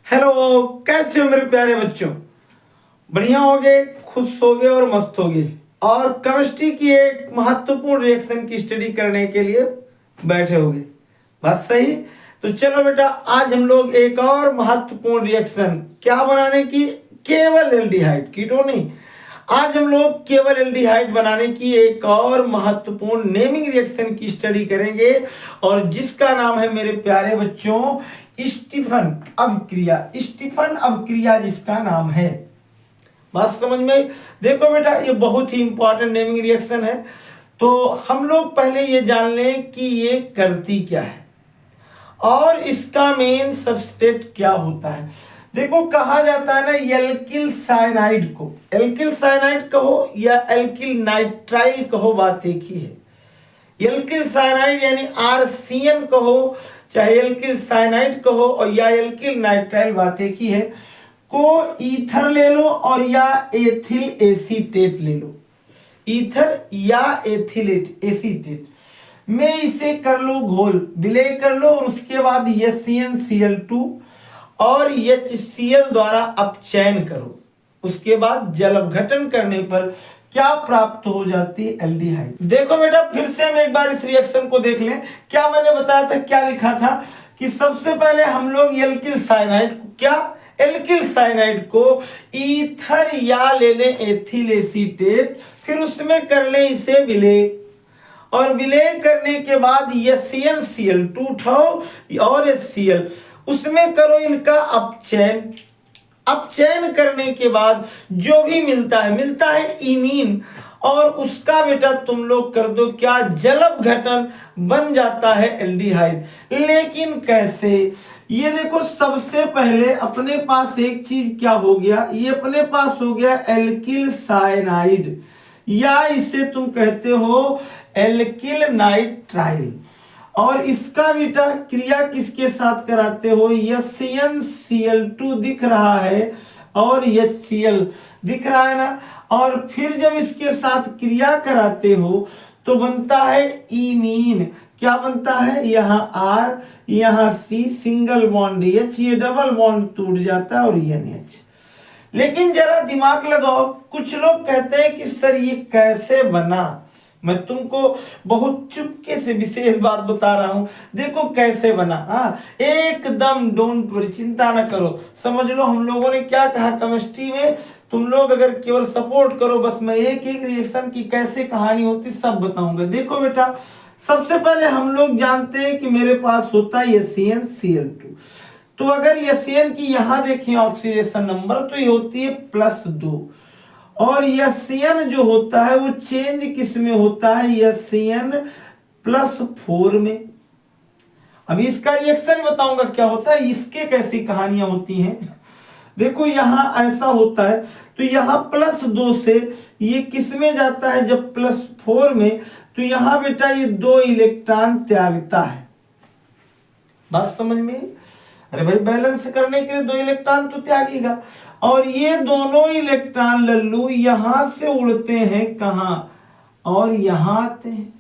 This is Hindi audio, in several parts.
हेलो, कैसे हो मेरे प्यारे बच्चों। बढ़िया होगे, खुश होगे और मस्त होगे और केमिस्ट्री की एक महत्वपूर्ण रिएक्शन की स्टडी करने के लिए बैठे होगे। बात सही। तो चलो बेटा, आज हम लोग एक और महत्वपूर्ण रिएक्शन क्या बनाने की, केवल एल्डिहाइड, कीटो नहीं। आज हम लोग केवल एल्डिहाइड बनाने की एक और महत्वपूर्ण नेमिंग रिएक्शन की स्टडी करेंगे और जिसका नाम है मेरे प्यारे बच्चों स्टीफन अभिक्रिया। स्टीफन अभिक्रिया जिसका नाम है। बात समझ में। देखो बेटा, ये बहुत ही इंपॉर्टेंट नेमिंग रिएक्शन है। तो हम लोग पहले ये जान लें कि ये करती क्या है और इसका मेन सबस्ट्रेट क्या होता है। देखो, कहा जाता है ना एल्किल साइनाइड को, एल्किल साइनाइड कहो या एल्किल नाइट्राइल कहो, बात एक ही है। एल्किल साइनाइड यानी आरसीएन कहो, चाहे एल्किल साइनाइड कहो और या एल्किल नाइट्राइल, बात एक ही है। को ईथर ले लो और या एथिल एसीटेट ले लो, ईथर या एथिलेट एसीटेट में इसे कर लो घोल, विलय कर लो और उसके बाद HCnCl2 और HCl द्वारा अपचयन करो। उसके बाद जल अपघटन करने पर क्या प्राप्त हो जाती है, एल्डिहाइड। देखो बेटा, फिर से हम एक बार इस रिएक्शन को देख लें। क्या मैंने बताया था, क्या लिखा था कि सबसे पहले हम लोग एल्किल साइनाइड को, क्या एल्किल साइनाइड को ईथर या ले लें एथिल एसीटेट, फिर उसमें कर ले इसे विलय और विलय करने के बाद HCnCl2 उठाओ और HCl, उसमें करो इनका अपचयन। अपचयन करने के बाद जो भी मिलता है इमीन और उसका बेटा तुम लोग कर दो क्या, जल अपघटन, बन जाता है एल्डिहाइड। लेकिन कैसे, ये देखो सबसे पहले अपने पास एक चीज क्या हो गया, ये अपने पास हो गया एल्किल साइनाइड या इसे तुम कहते हो एल्किल नाइट्राइल और इसका बेटा क्रिया किसके साथ कराते हो, HCnCl2 दिख रहा है और HCl दिख रहा है ना। और फिर जब इसके साथ क्रिया कराते हो तो बनता है इमीन। क्या बनता है, यहाँ R यहाँ C, सिंगल बॉन्ड H, ये डबल बॉन्ड टूट जाता है और NH। लेकिन जरा दिमाग लगाओ, कुछ लोग कहते हैं कि सर ये कैसे बना। मैं तुमको बहुत चुपके से विशेष बात बता रहा हूं, देखो कैसे बना। एकदम डोंट वरी, चिंता ना करो, समझ लो हम लोगों ने क्या कहा केमिस्ट्री में, तुम लोग अगर केवल सपोर्ट करो, बस मैं एक एक रिएक्शन की कैसे कहानी होती सब बताऊंगा। देखो बेटा, सबसे पहले हम लोग जानते हैं कि मेरे पास होता है HCnCl2। तो अगर HCn की यहां देखें ऑक्सीडेशन नंबर तो ये होती है +2 और HCn जो होता है वो चेंज किस में होता है, HCn +4 में। अभी इसका रिएक्शन बताऊंगा क्या होता है, इसके कैसी कहानियां होती हैं। देखो यहां ऐसा होता है, तो यहां +2 से ये किस में जाता है, जब +4 में, तो यहां बेटा ये 2 इलेक्ट्रॉन त्यागता है। बात समझ में। अरे भाई, बैलेंस करने के लिए 2 इलेक्ट्रॉन तो त्यागेगा और ये दोनों इलेक्ट्रॉन लल्लू यहां से उड़ते हैं कहां, और यहां आते हैं।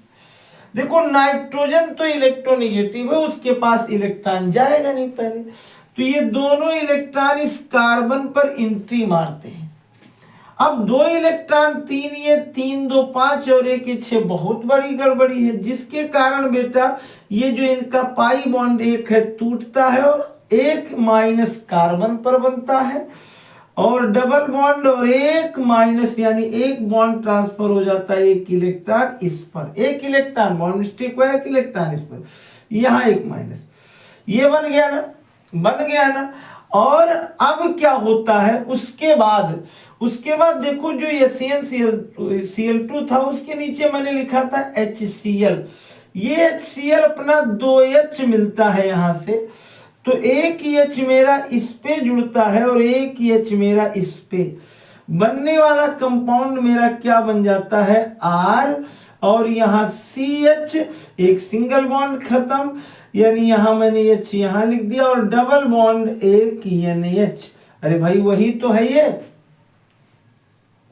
देखो नाइट्रोजन तो इलेक्ट्रोनेगेटिव है, उसके पास इलेक्ट्रॉन जाएगा नहीं पहले, तो ये दोनों इलेक्ट्रॉन इस कार्बन पर एंट्री मारते हैं। अब 2 इलेक्ट्रॉन 3, ये 3 2 5 और 1 6, बहुत बड़ी गड़बड़ी है, जिसके कारण बेटा ये जो इनका पाई बॉन्ड 1 है टूटता है और 1 माइनस कार्बन पर बनता है और डबल बॉन्ड और 1 माइनस यानी 1 बॉन्ड ट्रांसफर हो जाता है 1 इलेक्ट्रॉन इस पर, 1 इलेक्ट्रॉन बॉन्ड मिस्टेक हुआ, 1 इलेक्ट्रॉन इस पर, यहाँ 1 माइनस, ये बन गया ना, बन गया ना। और अब क्या होता है, उसके बाद देखो जो HCnCl2 था उसके नीचे मैंने लिखा था HCl, ये HCl अपना 2H मिलता है यहां से, तो एक H मेरा इस पे जुड़ता है और एक H मेरा इस पे, बनने वाला कंपाउंड मेरा क्या बन जाता है, R और यहाँ CH, एक सिंगल बॉन्ड खत्म, यानी यहाँ मैंने H यहाँ लिख दिया और डबल बॉन्ड एक NH। अरे भाई वही तो है, ये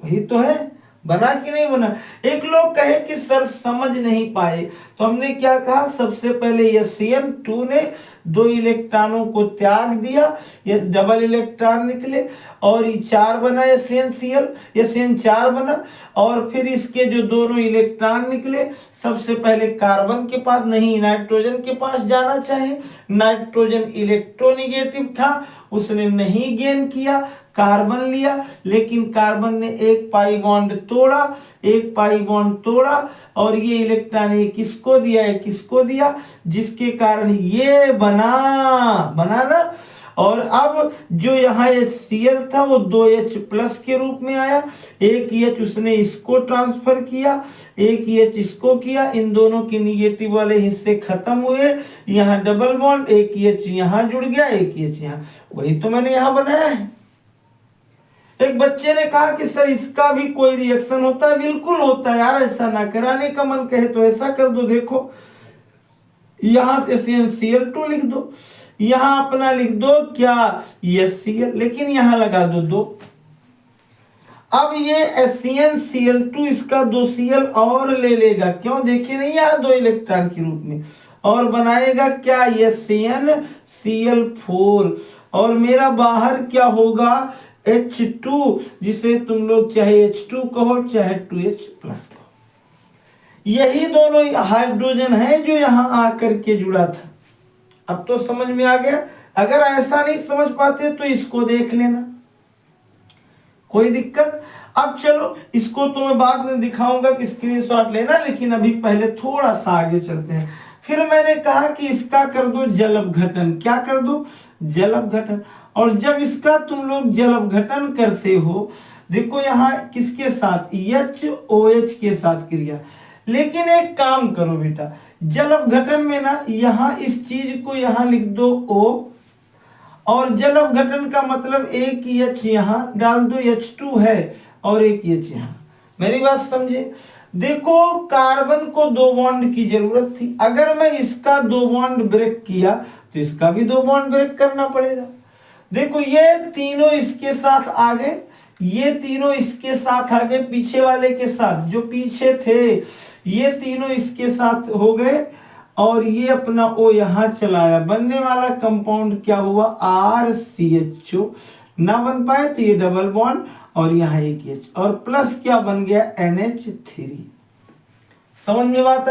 वही तो है, बना कि नहीं बना। एक लोग कहे कि सर समझ नहीं पाए, तो हमने क्या कहा, सबसे पहले Cn2 ने 2 इलेक्ट्रॉनों को त्याग दिया, ये डबल इलेक्ट्रॉन निकले, और ये 4 बना SnCl, Cn4 बना, और फिर इसके जो दोनों इलेक्ट्रॉन निकले, सबसे पहले कार्बन के पास नहीं, नाइट्रोजन के पास जाना चाहिए। नाइट्रोजन इलेक्ट्रोनेगेटिव था, उसने नहीं गेन किया, कार्बन लिया, लेकिन कार्बन ने एक पाई बॉन्ड तोड़ा, और ये इलेक्ट्रॉन एक किसको दिया, एक किसको दिया, जिसके कारण ये बना ना। और अब जो यहाँ HCl था वो 2H प्लस के रूप में आया, एक H उसने इसको ट्रांसफर किया, एक H इसको किया, इन दोनों के निगेटिव वाले हिस्से खत्म हुए, यहाँ डबल बॉन्ड, एक H यहाँ जुड़ गया, एक H यहाँ, वही तो मैंने यहाँ बनाया है। एक बच्चे ने कहा कि सर इसका भी कोई रिएक्शन होता है? बिल्कुल होता है यार, ऐसा ना कराने का मन कहे तो ऐसा कर दो, देखो यहां से CnCl2 लिख दो, यहां अपना लिख दो क्या, HCl, लेकिन यहां लगा दो 2। अब ये CnCl2 इसका 2 Cl और ले लेगा, क्यों, देखिए नहीं यहाँ 2 इलेक्ट्रॉन के रूप में, और बनाएगा क्या, ये CnCl4, और मेरा बाहर क्या होगा, H2, जिसे तुम लोग चाहे H2 कहो चाहे 2H प्लस कहो। यही दोनों हाइड्रोजन है जो यहां आकर के जुड़ा था। अब तो समझ में आ गया। अगर ऐसा नहीं समझ पाते तो इसको देख लेना, कोई दिक्कत। अब चलो इसको तो मैं बाद में दिखाऊंगा कि स्क्रीनशॉट लेना, लेकिन अभी पहले थोड़ा सा आगे चलते हैं। फिर मैंने कहा कि इसका कर दो जल अपघटन। क्या कर दो, जल अपघटन। और जब इसका तुम लोग जल अपघटन करते हो, देखो यहाँ किसके साथ, HOH के साथ क्रिया। लेकिन एक काम करो बेटा, जल अपघटन में ना यहाँ इस चीज को यहाँ लिख दो O, और जल अपघटन का मतलब एक H यहाँ डाल दो, H2 है, और एक H यहाँ। मेरी बात समझे। देखो कार्बन को 2 बॉन्ड की जरूरत थी, अगर मैं इसका 2 बॉन्ड ब्रेक किया तो इसका भी 2 बॉन्ड ब्रेक करना पड़ेगा। देखो ये तीनों इसके साथ आ गए, ये तीनों इसके साथ आ गए, पीछे वाले के साथ, जो पीछे थे ये तीनों इसके साथ हो गए, और ये अपना O यहां चलाया, बनने वाला कंपाउंड क्या हुआ, RCHO। ना बन पाए तो ये डबल बॉन्ड, और यहाँ एक H, और प्लस क्या बन गया, NH3। समझ में बात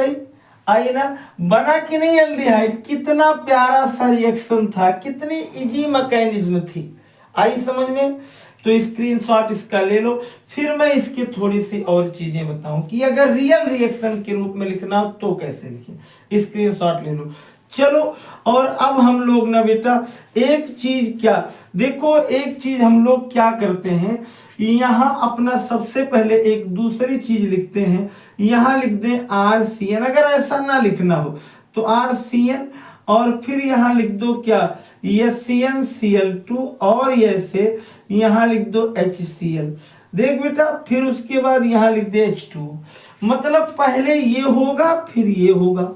आई ना। बना कि नहीं एल्डिहाइड, कितना प्यारा सा रिएक्शन था, कितनी इजी मैकेनिज्म थी, आई समझ में। तो स्क्रीनशॉट इसका ले लो। फिर मैं इसके थोड़ी सी और चीजें बताऊं कि अगर रियल रिएक्शन के रूप में लिखना हो तो कैसे लिखें, स्क्रीनशॉट ले लो। चलो, और अब हम लोग ना बेटा एक चीज क्या, देखो एक चीज हम लोग क्या करते हैं, यहां अपना सबसे पहले एक दूसरी चीज लिखते हैं, यहां लिख दें RCN। अगर ऐसा ना लिखना हो तो RCN, और फिर यहां लिख दो क्या, CnCl2, और ऐसे यहां लिख दो HCl। देख बेटा, फिर उसके बाद यहां लिख दे H2, मतलब पहले ये होगा फिर ये होगा।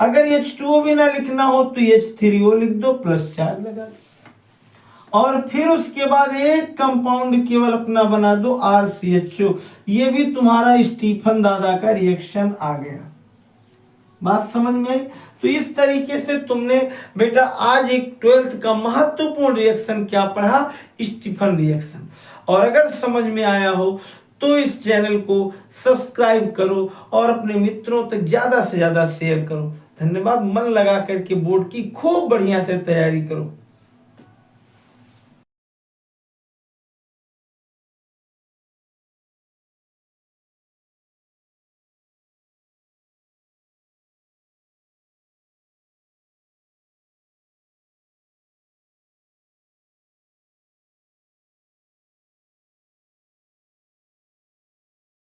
अगर H2O भी ना लिखना हो तो H3O लिख दो, प्लस चार्ज लगा दो, और फिर उसके बाद एक कंपाउंड केवल अपना बना दो RCHO। ये भी तुम्हारा स्टीफन दादा का रिएक्शन आ गया। बात समझ में आई। तो इस तरीके से तुमने बेटा आज एक 12th का महत्वपूर्ण रिएक्शन क्या पढ़ा, स्टीफन रिएक्शन। और अगर समझ में आया हो तो इस चैनल को सब्सक्राइब करो और अपने मित्रों तक ज्यादा से ज्यादा शेयर करो। धन्यवाद। मन लगा करके बोर्ड की खूब बढ़िया से तैयारी करो।